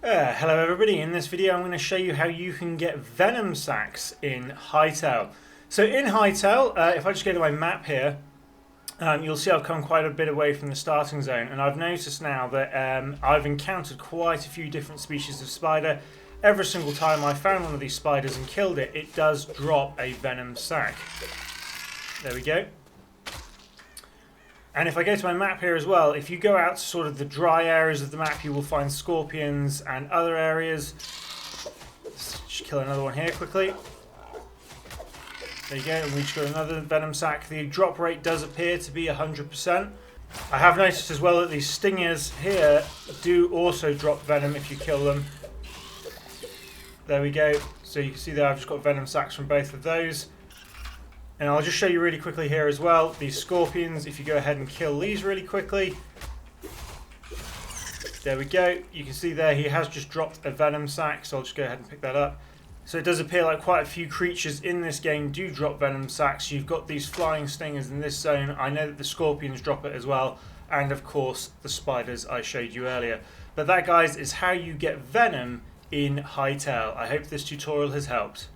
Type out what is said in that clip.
Hello everybody, in this video I'm going to show you how you can get Venom sacks in Hytale. So in Hytale, if I just go to my map here, you'll see I've come quite a bit away from the starting zone, and I've noticed now that I've encountered quite a few different species of spider. Every single time I found one of these spiders and killed it, it does drop a Venom sack. There we go. And if I go to my map here as well, if you go out to sort of the dry areas of the map, you will find scorpions and other areas. Let's just kill another one here quickly. There you go, and we just got another Venom sack. The drop rate does appear to be 100%. I have noticed as well that these stingers here do also drop Venom if you kill them. There we go. So you can see there I've just got Venom sacks from both of those. And I'll just show you really quickly here as well, these scorpions, if you go ahead and kill these really quickly. There we go. You can see there he has just dropped a Venom sack, so I'll just go ahead and pick that up. So it does appear like quite a few creatures in this game do drop Venom sacks. You've got these flying stingers in this zone. I know that the scorpions drop it as well. And of course, the spiders I showed you earlier. But that, guys, is how you get Venom in Hytale. I hope this tutorial has helped.